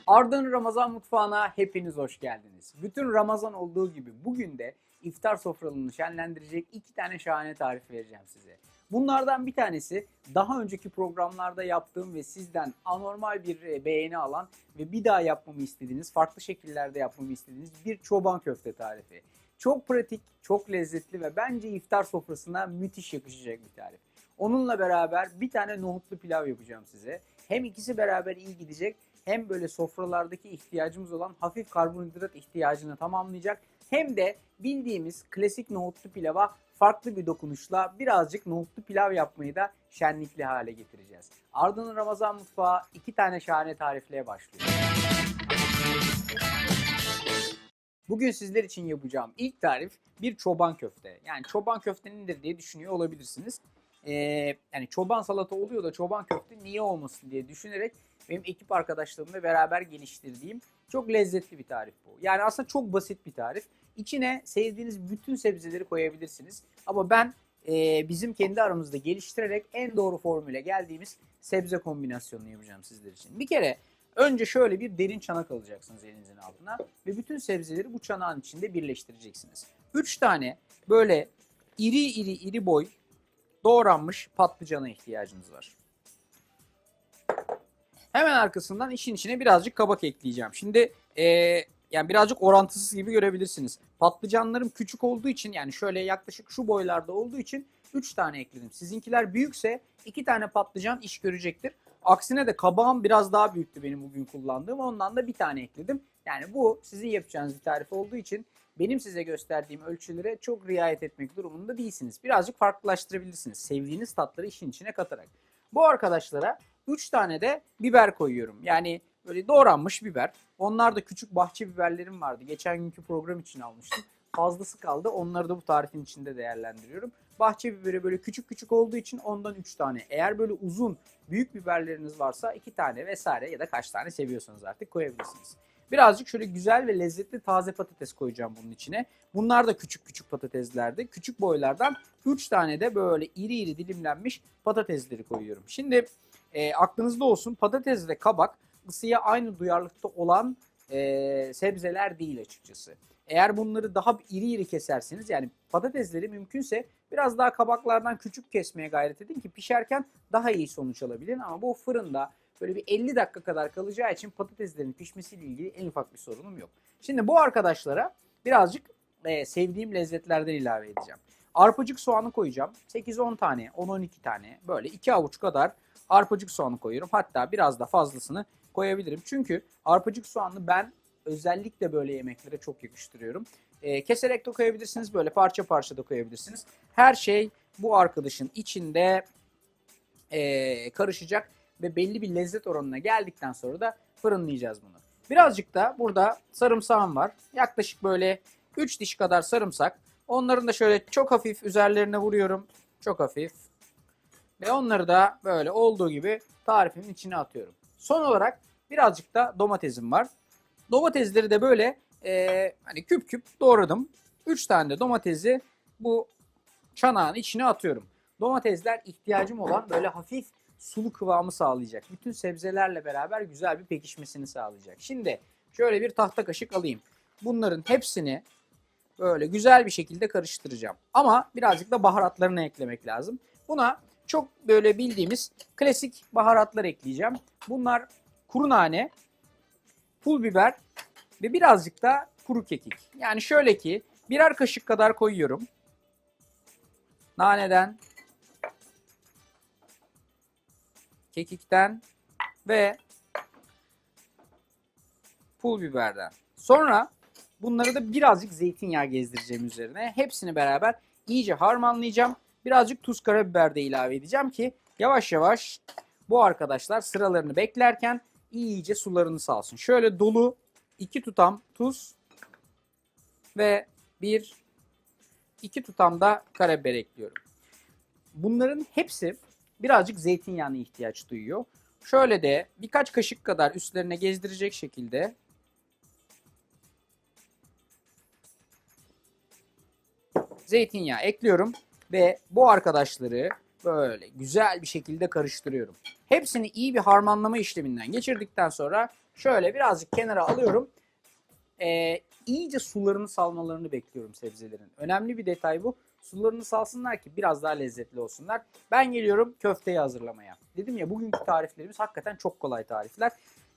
Arda'nın Ramazan mutfağına hepiniz hoş geldiniz. Bütün Ramazan olduğu gibi bugün de iftar sofralarını şenlendirecek 2 tane şahane tarif vereceğim size. Bunlardan bir tanesi daha önceki programlarda yaptığım ve sizden anormal bir beğeni alan ve bir daha yapmamı istediğiniz, farklı şekillerde yapmamı istediğiniz bir çoban köfte tarifi. Çok pratik, çok lezzetli ve bence iftar sofrasına müthiş yakışacak bir tarif. Onunla beraber bir tane nohutlu pilav yapacağım size. Hem ikisi beraber iyi gidecek, hem böyle sofralardaki ihtiyacımız olan hafif karbonhidrat ihtiyacını tamamlayacak, hem de bildiğimiz klasik nohutlu pilava farklı bir dokunuşla birazcık nohutlu pilav yapmayı da şenlikli hale getireceğiz. Arda'nın Ramazan mutfağı 2 tane şahane tarifle başlıyor. Bugün sizler için yapacağım ilk tarif bir çoban köfte. Yani çoban köfte nedir diye düşünüyor olabilirsiniz. Yani çoban salata oluyor da çoban köfte niye olmasın diye düşünerek benim ekip arkadaşlarımla beraber geliştirdiğim çok lezzetli bir tarif bu. Yani aslında çok basit bir tarif. İçine sevdiğiniz bütün sebzeleri koyabilirsiniz. Ama ben bizim kendi aramızda geliştirerek en doğru formüle geldiğimiz sebze kombinasyonunu yapacağım sizler için. Bir kere önce şöyle bir derin çanak alacaksınız elinizin altına ve bütün sebzeleri bu çanağın içinde birleştireceksiniz. 3 tane böyle iri boy doğranmış patlıcana ihtiyacınız var. Hemen arkasından işin içine birazcık kabak ekleyeceğim. Şimdi yani birazcık orantısız gibi görebilirsiniz. Patlıcanlarım küçük olduğu için, yani şöyle yaklaşık şu boylarda olduğu için 3 tane ekledim. Sizinkiler büyükse 2 tane patlıcan iş görecektir. Aksine de kabağım biraz daha büyüktü benim bugün kullandığım. Ondan da 1 tane ekledim. Yani bu sizin yapacağınız bir tarif olduğu için benim size gösterdiğim ölçülere çok riayet etmek durumunda değilsiniz. Birazcık farklılaştırabilirsiniz sevdiğiniz tatları işin içine katarak. Bu arkadaşlara 3 tane de biber koyuyorum. Yani böyle doğranmış biber. Onlar da küçük bahçe biberlerim vardı. Geçen günkü program için almıştım. Fazlası kaldı. Onları da bu tarifin içinde değerlendiriyorum. Bahçe biberi böyle küçük küçük olduğu için ondan 3 tane. Eğer böyle uzun büyük biberleriniz varsa 2 tane vesaire ya da kaç tane seviyorsanız artık koyabilirsiniz. Birazcık şöyle güzel ve lezzetli taze patates koyacağım bunun içine. Bunlar da küçük küçük patateslerdi. Küçük boylardan 3 tane de böyle iri dilimlenmiş patatesleri koyuyorum. Şimdi aklınızda olsun, patates ve kabak ısıya aynı duyarlılıkta olan sebzeler değil açıkçası. Eğer bunları daha iri keserseniz, yani patatesleri mümkünse biraz daha kabaklardan küçük kesmeye gayret edin ki pişerken daha iyi sonuç alabilin. Ama bu fırında böyle bir 50 dakika kadar kalacağı için patateslerin pişmesiyle ilgili en ufak bir sorunum yok. Şimdi bu arkadaşlara birazcık sevdiğim lezzetlerden ilave edeceğim. Arpacık soğanı koyacağım. 8-10 tane, 10-12 tane, böyle 2 avuç kadar arpacık soğanı koyuyorum. Hatta biraz da fazlasını koyabilirim. Çünkü arpacık soğanı ben özellikle böyle yemeklere çok yakıştırıyorum. Keserek de koyabilirsiniz, böyle parça parça da koyabilirsiniz. Her şey bu arkadaşın içinde karışacak ve belli bir lezzet oranına geldikten sonra da fırınlayacağız bunu. Birazcık da burada sarımsağım var. Yaklaşık böyle 3 diş kadar sarımsak. Onların da şöyle çok hafif üzerlerine vuruyorum. Çok hafif. Ve onları da böyle olduğu gibi tarifimin içine atıyorum. Son olarak birazcık da domatesim var. Domatesleri de böyle hani küp küp doğradım. 3 tane de domatesi bu çanağın içine atıyorum. Domatesler ihtiyacım olan böyle hafif sulu kıvamı sağlayacak. Bütün sebzelerle beraber güzel bir pekişmesini sağlayacak. Şimdi şöyle bir tahta kaşık alayım. Bunların hepsini böyle güzel bir şekilde karıştıracağım. Ama birazcık da baharatlarını eklemek lazım. Buna çok böyle bildiğimiz klasik baharatlar ekleyeceğim. Bunlar kuru nane, pul biber ve birazcık da kuru kekik. Yani şöyle ki birer kaşık kadar koyuyorum. Naneden, kekikten ve pul biberden. Sonra bunları da birazcık zeytinyağı gezdireceğim üzerine. Hepsini beraber iyice harmanlayacağım. Birazcık tuz, karabiber de ilave edeceğim ki yavaş yavaş bu arkadaşlar sıralarını beklerken iyice sularını salsın. Şöyle dolu 2 tutam tuz ve 2 tutam da karabiber ekliyorum. Bunların hepsi birazcık zeytinyağına ihtiyaç duyuyor. Şöyle de birkaç kaşık kadar üstlerine gezdirecek şekilde zeytinyağı ekliyorum ve bu arkadaşları böyle güzel bir şekilde karıştırıyorum. Hepsini iyi bir harmanlama işleminden geçirdikten sonra şöyle birazcık kenara alıyorum. İyice sularını salmalarını bekliyorum sebzelerin. Önemli bir detay bu. Sularını salsınlar ki biraz daha lezzetli olsunlar. Ben geliyorum köfteyi hazırlamaya. Dedim ya, bugünkü tariflerimiz hakikaten çok kolay tarifler.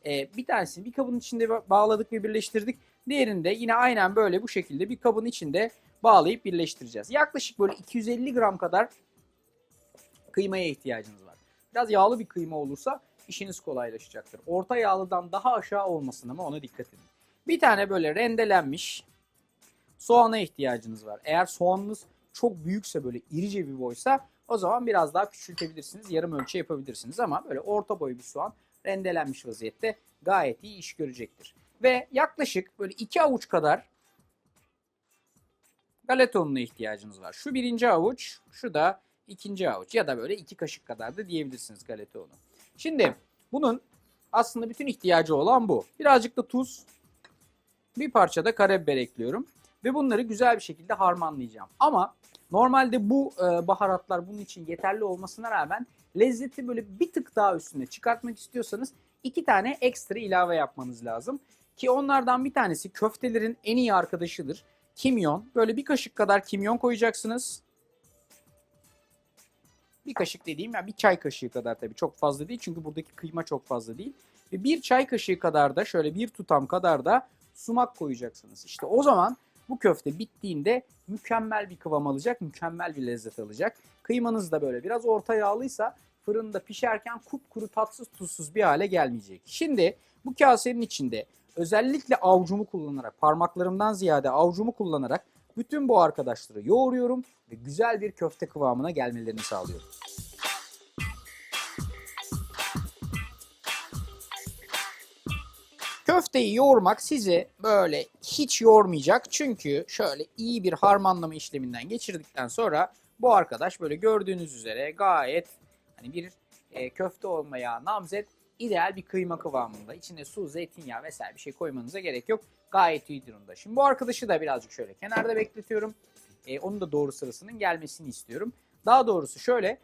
Bir tanesini bir kabın içinde bağladık ve birleştirdik. Diğerini de yine aynen böyle bu şekilde bir kabın içinde bağlayıp birleştireceğiz. Yaklaşık böyle 250 gram kadar kıymaya ihtiyacınız var. Biraz yağlı bir kıyma olursa işiniz kolaylaşacaktır. Orta yağlıdan daha aşağı olmasın ama ona dikkat edin. Bir tane böyle rendelenmiş soğana ihtiyacınız var. Eğer soğanınız çok büyükse, böyle irice bir boysa, o zaman biraz daha küçültebilirsiniz. Yarım ölçü yapabilirsiniz ama böyle orta boy bir soğan rendelenmiş vaziyette gayet iyi iş görecektir. Ve yaklaşık böyle 2 avuç kadar galeta ununa ihtiyacınız var. Şu birinci avuç, şu da ikinci avuç ya da böyle 2 kaşık kadar da diyebilirsiniz galeta unu. Şimdi bunun aslında bütün ihtiyacı olan bu. Birazcık da tuz, bir parça da karabiber ekliyorum. Ve bunları güzel bir şekilde harmanlayacağım. Ama normalde bu baharatlar bunun için yeterli olmasına rağmen lezzeti böyle bir tık daha üstüne çıkartmak istiyorsanız 2 tane ekstra ilave yapmanız lazım. Ki onlardan bir tanesi köftelerin en iyi arkadaşıdır. Kimyon. Böyle bir kaşık kadar kimyon koyacaksınız. Bir kaşık dediğim ya bir çay kaşığı kadar, tabii çok fazla değil çünkü buradaki kıyma çok fazla değil. Ve bir çay kaşığı kadar da, şöyle bir tutam kadar da sumak koyacaksınız. İşte o zaman bu köfte bittiğinde mükemmel bir kıvam alacak, mükemmel bir lezzet alacak. Kıymanız da böyle biraz orta yağlıysa fırında pişerken kupkuru, tatsız tuzsuz bir hale gelmeyecek. Şimdi bu kasenin içinde özellikle avucumu kullanarak, parmaklarımdan ziyade avucumu kullanarak bütün bu arkadaşları yoğuruyorum ve güzel bir köfte kıvamına gelmelerini sağlıyorum. Köfteyi yoğurmak sizi böyle hiç yormayacak. Çünkü şöyle iyi bir harmanlama işleminden geçirdikten sonra bu arkadaş böyle gördüğünüz üzere gayet hani bir köfte olmaya namzet, ideal bir kıyma kıvamında. İçine su, zeytinyağı vesaire bir şey koymanıza gerek yok. Gayet iyi durumda. Şimdi bu arkadaşı da birazcık şöyle kenarda bekletiyorum. Onun da doğru sırasının gelmesini istiyorum. Daha doğrusu şöyle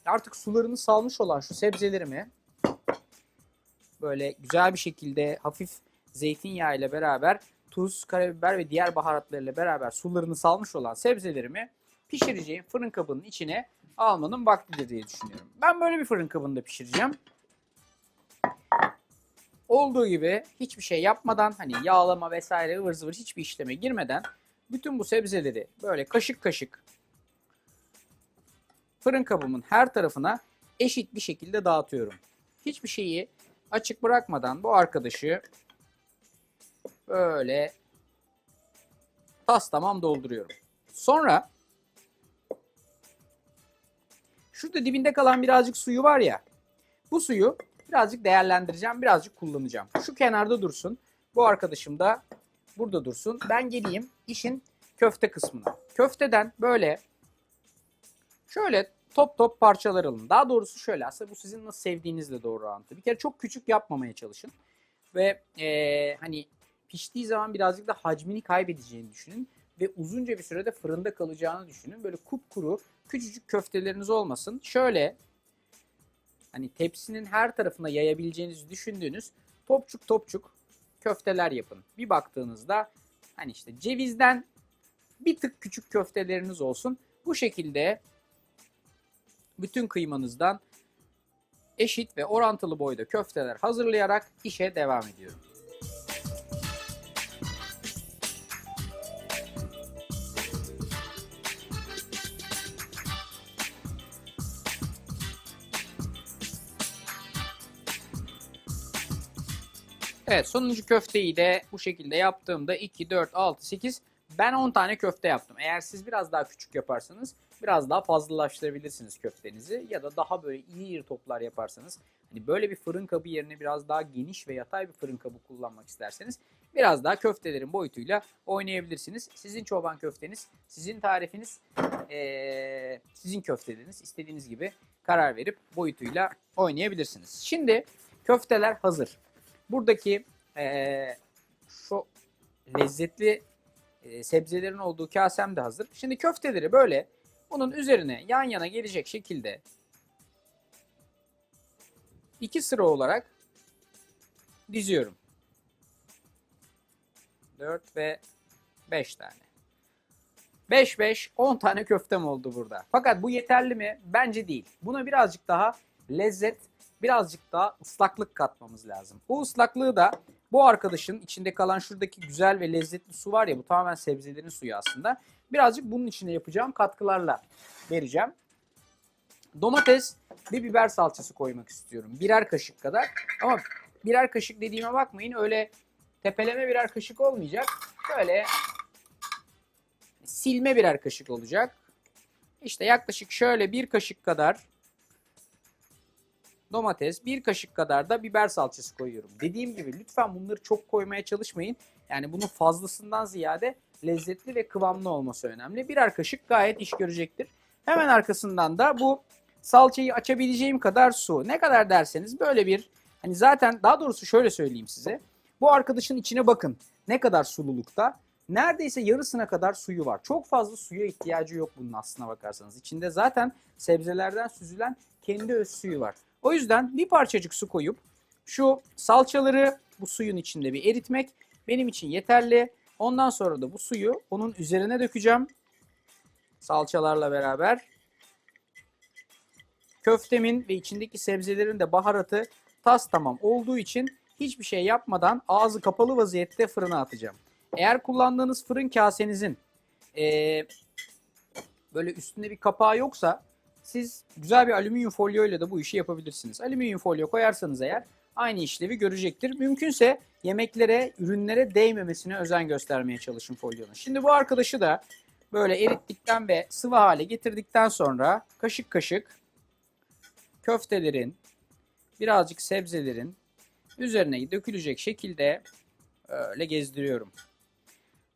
artık sularını salmış olan şu sebzelerimi böyle güzel bir şekilde hafif zeytinyağı ile beraber tuz, karabiber ve diğer baharatlarıyla beraber sularını salmış olan sebzelerimi pişireceğim fırın kabının içine almanın vaktidir diye düşünüyorum. Ben böyle bir fırın kabında pişireceğim. Olduğu gibi hiçbir şey yapmadan, hani yağlama vesaire ıvır zıvır hiçbir işleme girmeden bütün bu sebzeleri böyle kaşık kaşık fırın kabımın her tarafına eşit bir şekilde dağıtıyorum. Hiçbir şeyi açık bırakmadan bu arkadaşı böyle tas tamam dolduruyorum. Sonra şurada dibinde kalan birazcık suyu var ya, bu suyu birazcık değerlendireceğim, birazcık kullanacağım. Şu kenarda dursun, bu arkadaşım da burada dursun. Ben geleyim işin köfte kısmına. Köfteden böyle şöyle top top parçalar alın. Daha doğrusu şöyle, aslında bu sizin nasıl sevdiğinizle doğru orantılı. Bir kere çok küçük yapmamaya çalışın. Ve hani piştiği zaman birazcık da hacmini kaybedeceğini düşünün. Ve uzunca bir sürede fırında kalacağını düşünün. Böyle kupkuru küçücük köfteleriniz olmasın. Şöyle hani tepsinin her tarafına yayabileceğinizi düşündüğünüz topçuk topçuk köfteler yapın. Bir baktığınızda hani işte cevizden bir tık küçük köfteleriniz olsun. Bu şekilde bütün kıymanızdan eşit ve orantılı boyda köfteler hazırlayarak işe devam ediyorum. Evet, sonuncu köfteyi de bu şekilde yaptığımda 2, 4, 6, 8, ben 10 tane köfte yaptım. Eğer siz biraz daha küçük yaparsanız biraz daha fazlalaştırabilirsiniz köftenizi. Ya da daha böyle iri iri toplar yaparsanız, hani böyle bir fırın kabı yerine biraz daha geniş ve yatay bir fırın kabı kullanmak isterseniz biraz daha köftelerin boyutuyla oynayabilirsiniz. Sizin çoban köfteniz, sizin tarifiniz, sizin köfteleriniz istediğiniz gibi karar verip boyutuyla oynayabilirsiniz. Şimdi köfteler hazır. Buradaki şu lezzetli sebzelerin olduğu kasem de hazır. Şimdi köfteleri böyle bunun üzerine yan yana gelecek şekilde 2 sıra olarak diziyorum. 4 ve 5 tane. 5 10 tane köftem oldu burada. Fakat bu yeterli mi? Bence değil. Buna birazcık daha lezzet, birazcık daha ıslaklık katmamız lazım. Bu ıslaklığı da bu arkadaşın içinde kalan şuradaki güzel ve lezzetli su var ya, bu tamamen sebzelerin suyu aslında. Birazcık bunun içine yapacağım katkılarla vereceğim. Domates ve biber salçası koymak istiyorum. Birer kaşık kadar. Ama birer kaşık dediğime bakmayın, öyle tepeleme birer kaşık olmayacak. Böyle silme birer kaşık olacak. İşte yaklaşık şöyle bir kaşık kadar domates, bir kaşık kadar da biber salçası koyuyorum. Dediğim gibi lütfen bunları çok koymaya çalışmayın. Yani bunun fazlasından ziyade lezzetli ve kıvamlı olması önemli. Birer kaşık gayet iş görecektir. Hemen arkasından da bu salçayı açabileceğim kadar su. Ne kadar derseniz böyle bir, hani zaten daha doğrusu şöyle söyleyeyim size. Bu arkadaşın içine bakın ne kadar sululukta. Neredeyse yarısına kadar suyu var. Çok fazla suya ihtiyacı yok bunun aslına bakarsanız. İçinde zaten sebzelerden süzülen kendi öz suyu var. O yüzden bir parçacık su koyup şu salçaları bu suyun içinde bir eritmek benim için yeterli. Ondan sonra da bu suyu onun üzerine dökeceğim. Salçalarla beraber. Köftemin ve içindeki sebzelerin de baharatı tas tamam olduğu için hiçbir şey yapmadan ağzı kapalı vaziyette fırına atacağım. Eğer kullandığınız fırın kasenizin böyle üstünde bir kapağı yoksa siz güzel bir alüminyum folyo ile de bu işi yapabilirsiniz. Alüminyum folyo koyarsanız eğer aynı işlevi görecektir. Mümkünse yemeklere, ürünlere değmemesine özen göstermeye çalışın folyonun. Şimdi bu arkadaşı da böyle erittikten ve sıvı hale getirdikten sonra kaşık kaşık köftelerin, birazcık sebzelerin üzerine dökülecek şekilde öyle gezdiriyorum.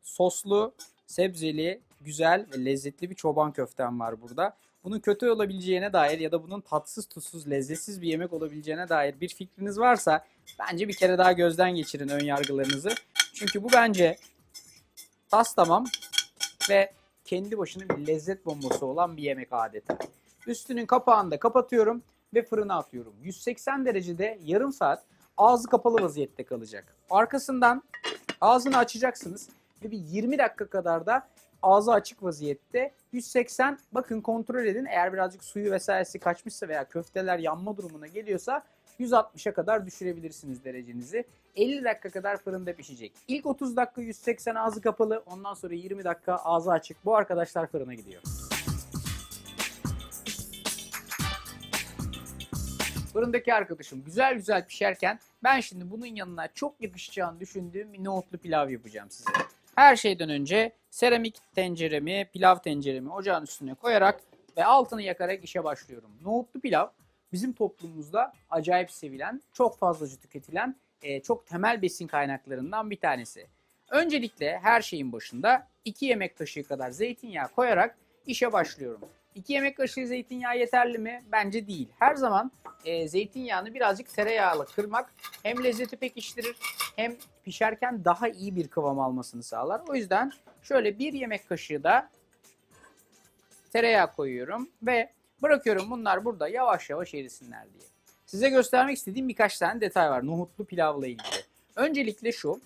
Soslu, sebzeli, güzel ve lezzetli bir çoban köftem var burada. Bunun kötü olabileceğine dair ya da bunun tatsız tuzsuz, lezzetsiz bir yemek olabileceğine dair bir fikriniz varsa bence bir kere daha gözden geçirin ön yargılarınızı. Çünkü bu bence tas tamam ve kendi başına bir lezzet bombası olan bir yemek adeta. Üstünün kapağını da kapatıyorum ve fırına atıyorum. 180 derecede yarım saat ağzı kapalı vaziyette kalacak. Arkasından ağzını açacaksınız ve bir 20 dakika kadar da ağzı açık vaziyette 180, bakın kontrol edin, eğer birazcık suyu vesairesi kaçmışsa veya köfteler yanma durumuna geliyorsa 160'a kadar düşürebilirsiniz derecenizi. 50 dakika kadar fırında pişecek. İlk 30 dakika 180 ağzı kapalı, ondan sonra 20 dakika ağzı açık. Bu arkadaşlar fırına gidiyor. Fırındaki arkadaşım güzel güzel pişerken ben şimdi bunun yanına çok yakışacağını düşündüğüm bir nohutlu pilav yapacağım size. Her şeyden önce seramik tenceremi, pilav tenceremi ocağın üstüne koyarak ve altını yakarak işe başlıyorum. Nohutlu pilav bizim toplumumuzda acayip sevilen, çok fazlaca tüketilen, çok temel besin kaynaklarından bir tanesi. Öncelikle her şeyin başında 2 yemek kaşığı kadar zeytinyağı koyarak işe başlıyorum. 2 yemek kaşığı zeytinyağı yeterli mi? Bence değil. Her zaman zeytinyağını birazcık tereyağıyla kırmak hem lezzeti pekiştirir hem pişerken daha iyi bir kıvam almasını sağlar. O yüzden şöyle 1 yemek kaşığı da tereyağı koyuyorum ve bırakıyorum bunlar burada yavaş yavaş erisinler diye. Size göstermek istediğim birkaç tane detay var nohutlu pilavla ilgili. Öncelikle şu,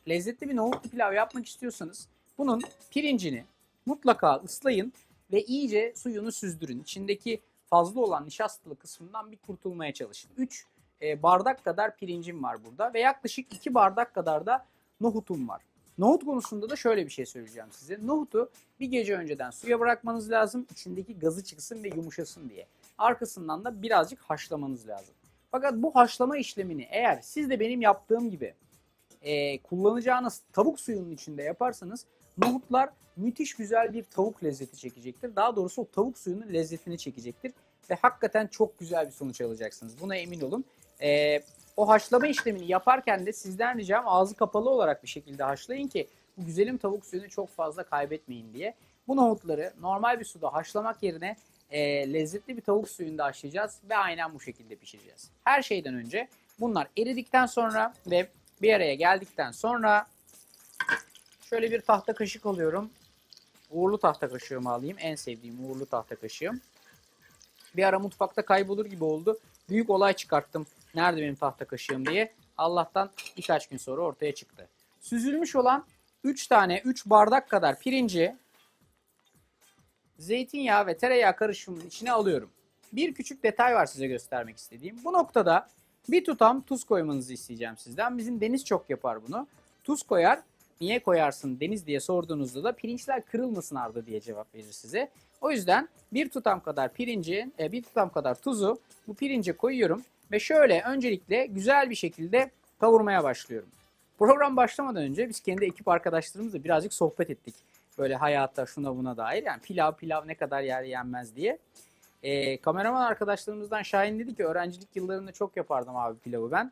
lezzetli bir nohutlu pilav yapmak istiyorsanız bunun pirincini mutlaka ıslayın ve iyice suyunu süzdürün. İçindeki fazla olan nişastalı kısmından bir kurtulmaya çalışın. 3 bardak kadar pirincim var burada ve yaklaşık 2 bardak kadar da nohutum var. Nohut konusunda da şöyle bir şey söyleyeceğim size. Nohutu bir gece önceden suya bırakmanız lazım. İçindeki gazı çıksın ve yumuşasın diye. Arkasından da birazcık haşlamanız lazım. Fakat bu haşlama işlemini eğer siz de benim yaptığım gibi kullanacağınız tavuk suyunun içinde yaparsanız nohutlar müthiş güzel bir tavuk lezzeti çekecektir. Daha doğrusu o tavuk suyunun lezzetini çekecektir. Ve hakikaten çok güzel bir sonuç alacaksınız. Buna emin olun. O haşlama işlemini yaparken de sizden ricam ağzı kapalı olarak bir şekilde haşlayın ki bu güzelim tavuk suyunu çok fazla kaybetmeyin diye. Bu nohutları normal bir suda haşlamak yerine lezzetli bir tavuk suyunda haşlayacağız ve aynen bu şekilde pişireceğiz. Her şeyden önce bunlar eridikten sonra ve bir araya geldikten sonra şöyle bir tahta kaşık alıyorum. Uğurlu tahta kaşığımı alayım. En sevdiğim uğurlu tahta kaşığım. Bir ara mutfakta kaybolur gibi oldu. Büyük olay çıkarttım. Nerede benim tahta kaşığım diye. Allah'tan birkaç gün sonra ortaya çıktı. Süzülmüş olan 3 bardak kadar pirinci zeytinyağı ve tereyağı karışımının içine alıyorum. Bir küçük detay var size göstermek istediğim. Bu noktada bir tutam tuz koymanızı isteyeceğim sizden. Bizim Deniz çok yapar bunu. Tuz koyar. Niye koyarsın Deniz diye sorduğunuzda da pirinçler kırılmasın Arda diye cevap verir size. O yüzden bir tutam kadar bir tutam kadar tuzu bu pirince koyuyorum ve şöyle öncelikle güzel bir şekilde kavurmaya başlıyorum. Program başlamadan önce biz kendi ekip arkadaşlarımızla birazcık sohbet ettik. Böyle hayatta şuna buna dair, yani pilav ne kadar yer yenmez diye. Kameraman arkadaşlarımızdan Şahin dedi ki öğrencilik yıllarında çok yapardım abi pilavı ben.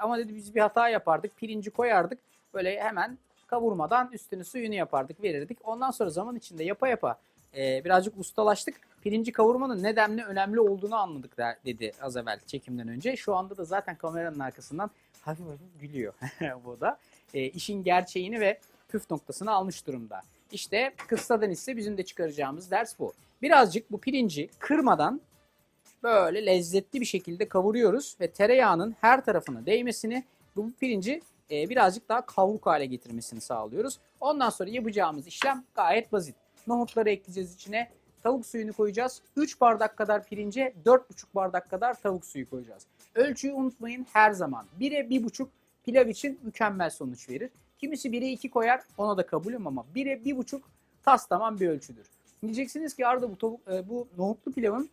Ama dedi biz bir hata yapardık, pirinci koyardık. Böyle hemen kavurmadan üstünü suyunu yapardık, verirdik. Ondan sonra zaman içinde yapa yapa birazcık ustalaştık. Pirinci kavurmanın ne önemli olduğunu anladık dedi az evvel çekimden önce. Şu anda da zaten kameranın arkasından hafif hafif gülüyor bu da. İşin gerçeğini ve püf noktasını almış durumda. İşte kıssadan ise bizim de çıkaracağımız ders bu. Birazcık bu pirinci kırmadan böyle lezzetli bir şekilde kavuruyoruz ve tereyağının her tarafına değmesini, bu pirinci birazcık daha kavruk hale getirmesini sağlıyoruz. Ondan sonra yapacağımız işlem gayet basit. Nohutları ekleyeceğiz içine. Tavuk suyunu koyacağız. 3 bardak kadar pirince 4,5 bardak kadar tavuk suyu koyacağız. Ölçüyü unutmayın her zaman. 1'e 1,5 pilav için mükemmel sonuç verir. Kimisi 1'e 2 koyar, ona da kabulüm, ama 1'e 1,5 tas tamam bir ölçüdür. Diyeceksiniz ki Arda bu nohutlu pilavın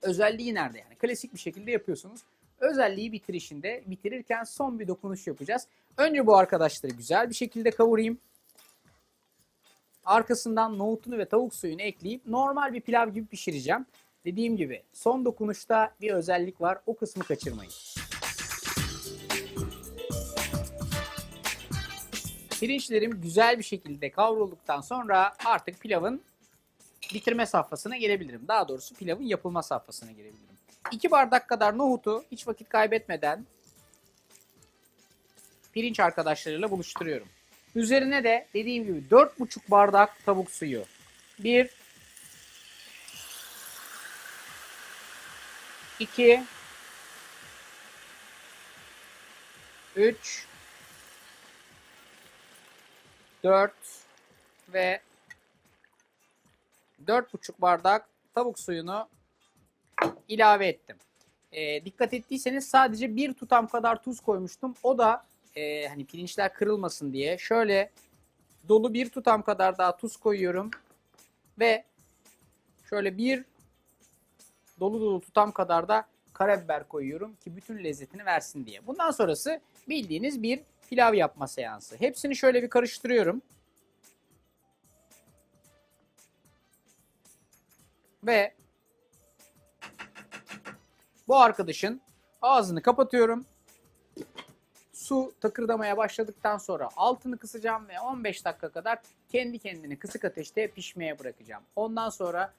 özelliği nerede yani? Klasik bir şekilde yapıyorsunuz. Özelliği bitirirken son bir dokunuş yapacağız. Önce bu arkadaşları güzel bir şekilde kavurayım. Arkasından nohutunu ve tavuk suyunu ekleyip normal bir pilav gibi pişireceğim. Dediğim gibi son dokunuşta bir özellik var. O kısmı kaçırmayın. Pirinçlerim güzel bir şekilde kavrulduktan sonra artık pilavın bitirme safhasına gelebilirim. Daha doğrusu pilavın yapılma safhasına gelebilirim. 2 bardak kadar nohutu hiç vakit kaybetmeden pirinç arkadaşlarıyla buluşturuyorum. Üzerine de dediğim gibi 4,5 bardak tavuk suyu. 1 2 3 4 ve 4,5 bardak tavuk suyunu ilave ettim. Dikkat ettiyseniz sadece bir tutam kadar tuz koymuştum. O da hani pirinçler kırılmasın diye. Şöyle dolu bir tutam kadar daha tuz koyuyorum. Ve şöyle bir dolu tutam kadar da karabiber koyuyorum ki bütün lezzetini versin diye. Bundan sonrası bildiğiniz bir pilav yapma seansı. Hepsini şöyle bir karıştırıyorum. Ve bu arkadaşın ağzını kapatıyorum. Su takırdamaya başladıktan sonra altını kısacağım ve 15 dakika kadar kendi kendine kısık ateşte pişmeye bırakacağım. Ondan sonra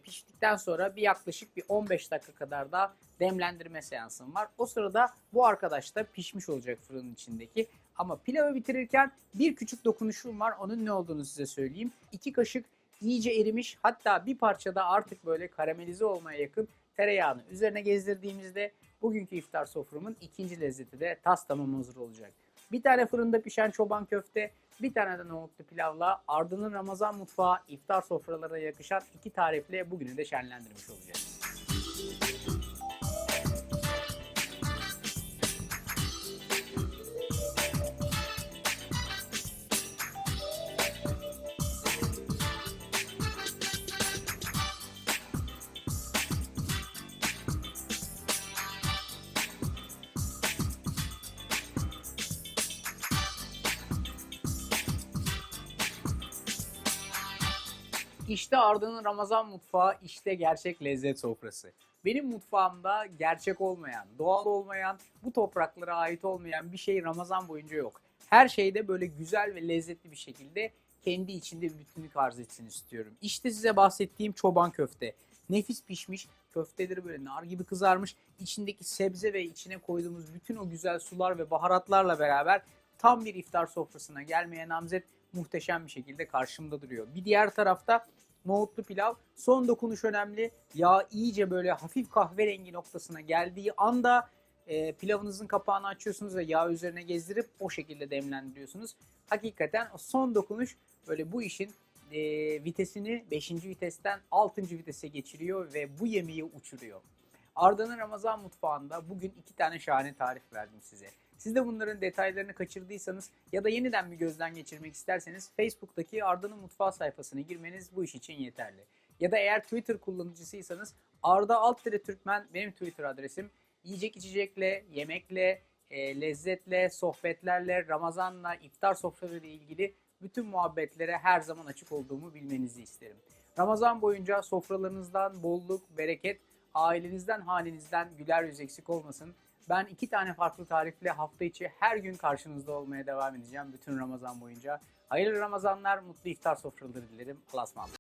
piştikten sonra yaklaşık bir 15 dakika kadar da demlendirme seansım var. O sırada bu arkadaş da pişmiş olacak fırının içindeki. Ama pilavı bitirirken bir küçük dokunuşum var. Onun ne olduğunu size söyleyeyim. 2 kaşık iyice erimiş, hatta bir parça da artık böyle karamelize olmaya yakın tereyağını üzerine gezdirdiğimizde bugünkü iftar soframın ikinci lezzeti de tas tamam hazır olacak. Bir tane fırında pişen çoban köfte, bir tane de nohutlu pilavla Arda'nın Ramazan mutfağı iftar sofralarına yakışan 2 tarifle bugünü de şenlendirmiş olacağız. İşte Arda'nın Ramazan mutfağı, işte gerçek lezzet sofrası. Benim mutfağımda gerçek olmayan, doğal olmayan, bu topraklara ait olmayan bir şey Ramazan boyunca yok. Her şeyde böyle güzel ve lezzetli bir şekilde kendi içinde bir bütünlük arz etsin istiyorum. İşte size bahsettiğim çoban köfte. Nefis pişmiş, köfteleri böyle nar gibi kızarmış. İçindeki sebze ve içine koyduğumuz bütün o güzel sular ve baharatlarla beraber tam bir iftar sofrasına gelmeye namzet, muhteşem bir şekilde karşımda duruyor. Bir diğer tarafta nohutlu pilav. Son dokunuş önemli. Yağ iyice böyle hafif kahverengi noktasına geldiği anda pilavınızın kapağını açıyorsunuz ve yağ üzerine gezdirip o şekilde demlendiriyorsunuz. Hakikaten o son dokunuş böyle bu işin vitesini 5. vitesten 6. vitese geçiriyor ve bu yemeği uçuruyor. Arda'nın Ramazan mutfağında bugün 2 tane şahane tarif verdim size. Siz de bunların detaylarını kaçırdıysanız ya da yeniden bir gözden geçirmek isterseniz Facebook'taki Arda'nın mutfağı sayfasına girmeniz bu iş için yeterli. Ya da eğer Twitter kullanıcısıysanız Arda_Türkmen benim Twitter adresim. Yiyecek içecekle, yemekle, lezzetle, sohbetlerle, Ramazan'la, iftar sofralarıyla ilgili bütün muhabbetlere her zaman açık olduğumu bilmenizi isterim. Ramazan boyunca sofralarınızdan bolluk, bereket, ailenizden, halinizden güler yüz eksik olmasın. Ben 2 tane farklı tarifle hafta içi her gün karşınızda olmaya devam edeceğim bütün Ramazan boyunca. Hayırlı Ramazanlar, mutlu iftar sofraları dilerim. Allah'a ısmarladık.